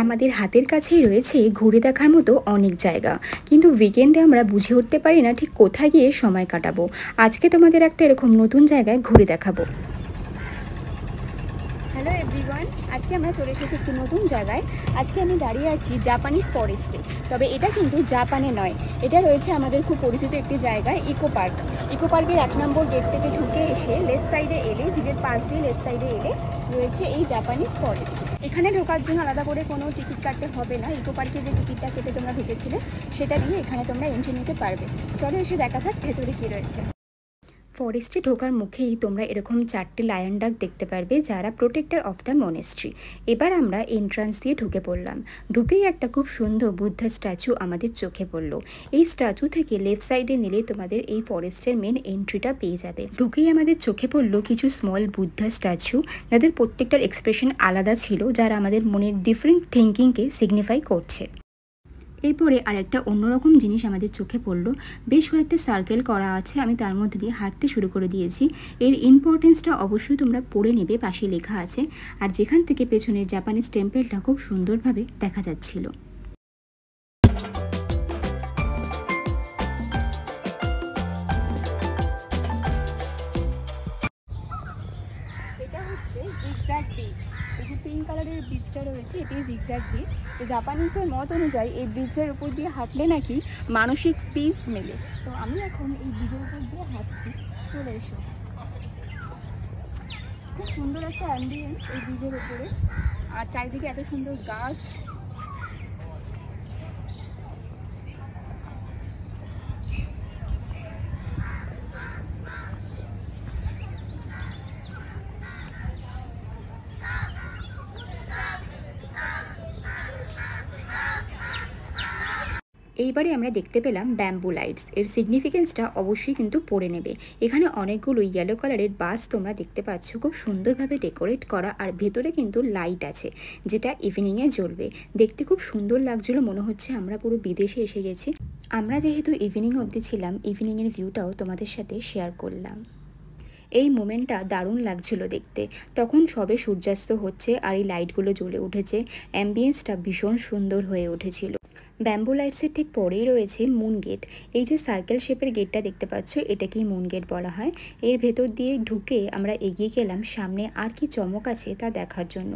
আমাদের হাতের কাছেই রয়েছে ঘুরে দেখার মতো অনেক জায়গা, কিন্তু উইকেন্ডে আমরা বুঝে উঠতে পারি না ঠিক কোথায় গিয়ে সময় কাটাবো। আজকে তোমাদের একটা এরকম নতুন জায়গায় ঘুরে দেখাবো। হ্যালো এভরিওয়ান, আজকে আমরা চলে এসেছি একটি নতুন জায়গায়। আজকে আমি দাঁড়িয়ে আছি জাপানিজ ফরেস্টে। তবে এটা কিন্তু জাপানে নয়, এটা রয়েছে আমাদের খুব পরিচিত একটি জায়গায়, ইকো পার্ক। ইকো পার্কের 1 নম্বর গেট থেকে ঢুকে এসে লেফট সাইডে এলে, জিগের পাশ দিয়ে লেফট সাইডে এলে রয়েছে এই জাপানিজ ফরেস্ট। এখানে ঢোকার জন্য আলাদা করে কোনো টিকিট কাটতে হবে না। ইকো পার্কে যে টিকিটটা কেটে তোমরা ঢুকেছিলে সেটা দিয়ে এখানে তোমরা এন্ট্রি নিতে পারবে। চলো এসে দেখা যাক ভেতরে কী রয়েছে। ফরেস্টে ঢোকার মুখেই তোমরা এরকম 4টে লায়ন ডাক দেখতে পারবে, যারা প্রোটেক্টর অফ দ্য মনেস্ট্রি। এবার আমরা এন্ট্রান্স দিয়ে ঢুকে পড়লাম। ঢুকেই একটা খুব সুন্দর বুদ্ধা স্ট্যাচু আমাদের চোখে পড়ল। এই স্ট্যাচু থেকে লেফট সাইডে নিলে তোমাদের এই ফরেস্টের মেন এন্ট্রিটা পেয়ে যাবে। ঢুকেই আমাদের চোখে পড়ল কিছু স্মল বুদ্ধা স্ট্যাচু, যাদের প্রত্যেকটার এক্সপ্রেশন আলাদা ছিল, যারা আমাদের মনের ডিফারেন্ট থিঙ্কিংকে সিগনিফাই করছে। এরপরে আরেকটা অন্যরকম জিনিস আমাদের চোখে পড়লো। বেশ কয়েকটা সার্কেল করা আছে, আমি তার মধ্যে দিয়ে হাঁটতে শুরু করে দিয়েছি। এর ইম্পর্টেন্সটা অবশ্যই তোমরা পড়ে নেবে, পাশে লেখা আছে। আর যেখান থেকে পেছনের জাপানিজ টেম্পলটা খুব সুন্দরভাবে দেখা যাচ্ছিল। এটা হচ্ছে জিগজ্যাগ বিচ। এই যে পিঙ্ক কালারের বিচটা রয়েছে, এটি জিগজ্যাগ বিচ। তো জাপানিজের মত অনুযায়ী এই ব্রিজের উপর দিয়ে হাঁটলে নাকি মানসিক পিস মেলে। তো আমি এখন এই ব্রিজের উপর দিয়ে হাঁটছি, চলে এসো। খুব সুন্দর একটা অ্যাম্বিয়েন্স এই ব্রিজের উপরে, আর চারিদিকে এত সুন্দর গাছ। এইবারে আমরা দেখতে পেলাম ব্যাম্বু লাইটস। এর সিগনিফিকেন্সটা অবশ্যই কিন্তু পড়ে নেবে। এখানে অনেকগুলো ইয়েলো কালারের বাস তোমরা দেখতে পাচ্ছ, খুব সুন্দরভাবে ডেকোরেট করা, আর ভেতরে কিন্তু লাইট আছে যেটা ইভিনিংয়ে জ্বলবে। দেখতে খুব সুন্দর লাগছিল, মনে হচ্ছে আমরা পুরো বিদেশে এসে গেছি। আমরা যেহেতু ইভিনিং অবধি ছিলাম, ইভিনিংয়ের ভিউটাও তোমাদের সাথে শেয়ার করলাম। এই মোমেন্টটা দারুণ লাগছিল দেখতে। তখন সবে সূর্যাস্ত হচ্ছে আর এই লাইটগুলো জ্বলে উঠেছে, অ্যাম্বিয়েন্সটা ভীষণ সুন্দর হয়ে উঠেছিল। ব্যাম্বু লাইটসের ঠিক পরেই রয়েছে মুন গেট। এই যে সার্কেল শেপের গেটটা দেখতে পাচ্ছ, এটাকেই মুন গেট বলা হয়। এর ভেতর দিয়ে ঢুকে আমরা এগিয়ে গেলাম সামনে আর কি চমক আছে তা দেখার জন্য।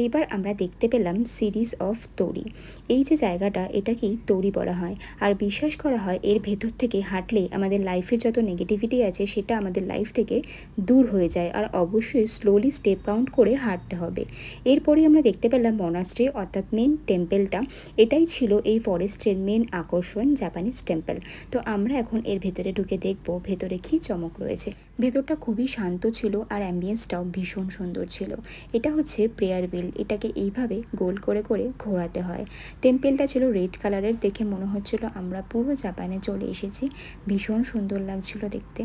এইবার আমরা দেখতে পেলাম সিরিজ অফ তোরি। এই যে জায়গাটা, এটাকেই তোরি বলা হয়। আর বিশ্বাস করা হয় এর ভেতর থেকে হাঁটলে আমাদের লাইফের যত নেগেটিভিটি আছে সেটা আমাদের লাইফ থেকে দূর হয়ে যায়। আর অবশ্যই স্লোলি স্টেপ কাউন্ট করে হাঁটতে হবে। এরপরে আমরা দেখতে পেলাম মনাস্ট্রি, অর্থাৎ মেন টেম্পলটা। এটাই ছিল এই ফরেস্টের মেন আকর্ষণ, জাপানিজ টেম্পল। তো আমরা এখন এর ভেতরে ঢুকে দেখব ভেতরে কী চমক রয়েছে। ভেতরটা খুবই শান্ত ছিল আর অ্যাম্বিয়েন্সটাও ভীষণ সুন্দর ছিল। এটা হচ্ছে প্রেয়ার হুইল, এটাকে এইভাবে গোল করে করে ঘোরাতে হয়। টেম্পলটা ছিল রেড কালারের, দেখে মনে হচ্ছিল আমরা পুরো জাপানে চলে এসেছি। ভীষণ সুন্দর লাগছিল দেখতে।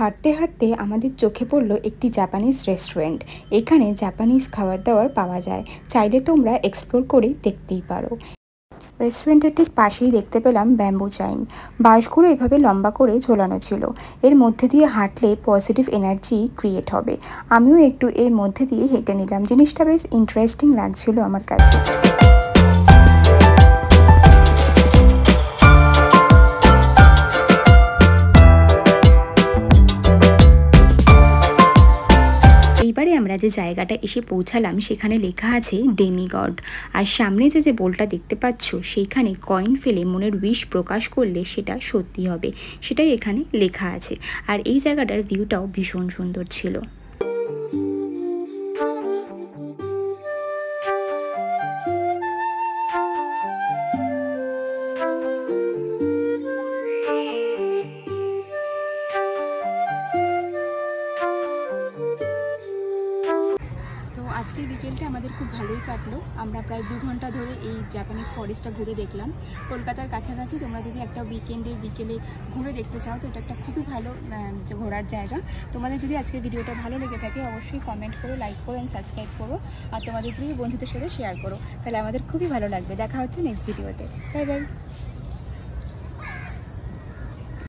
হাঁটতে হাঁটতে আমাদের চোখে পড়ল একটি জাপানিজ রেস্টুরেন্ট। এখানে জাপানিজ খাবার দাবার পাওয়া যায়, চাইলে তোমরা এক্সপ্লোর করে দেখতেই পারো। রেস্টুরেন্টের ঠিক পাশেই দেখতে পেলাম ব্যাম্বু চাইন। বাঁশগুলো এভাবে লম্বা করে ঝোলানো ছিল। এর মধ্যে দিয়ে হাঁটলে পজিটিভ এনার্জি ক্রিয়েট হবে। আমিও একটু এর মধ্যে দিয়ে হেঁটে নিলাম, জিনিসটা বেশ ইন্টারেস্টিং লাগছিল আমার কাছে। এইবারে আমরা যে জায়গাটা এসে পৌঁছালাম সেখানে লেখা আছে ডেমিগড। আর সামনে যে বোলটা দেখতে পাচ্ছ, সেইখানে কয়েন ফেলে মনের উইশ প্রকাশ করলে সেটা সত্যি হবে, সেটাই এখানে লেখা আছে। আর এই জায়গাটার ভিউটাও ভীষণ সুন্দর ছিল। আজকের বিকেলটা আমাদের খুব ভালোই কাটলো। আমরা প্রায় 2 ঘন্টা ধরে এই জাপানিজ ফরেস্টটা ঘুরে দেখলাম। কলকাতার কাছাকাছি তোমরা যদি একটা উইকেন্ডের বিকেলে ঘুরে দেখতে চাও তো এটা একটা খুবই ভালো ঘোরার জায়গা। তোমাদের যদি আজকের ভিডিওটা ভালো লেগে থাকে অবশ্যই কমেন্ট করো, লাইক করো, সাবস্ক্রাইব করো আর তোমাদের প্রিয় বন্ধুদের সাথে শেয়ার করো, তাহলে আমাদের খুবই ভালো লাগবে। দেখা হচ্ছে নেক্সট ভিডিওতে। Bye bye.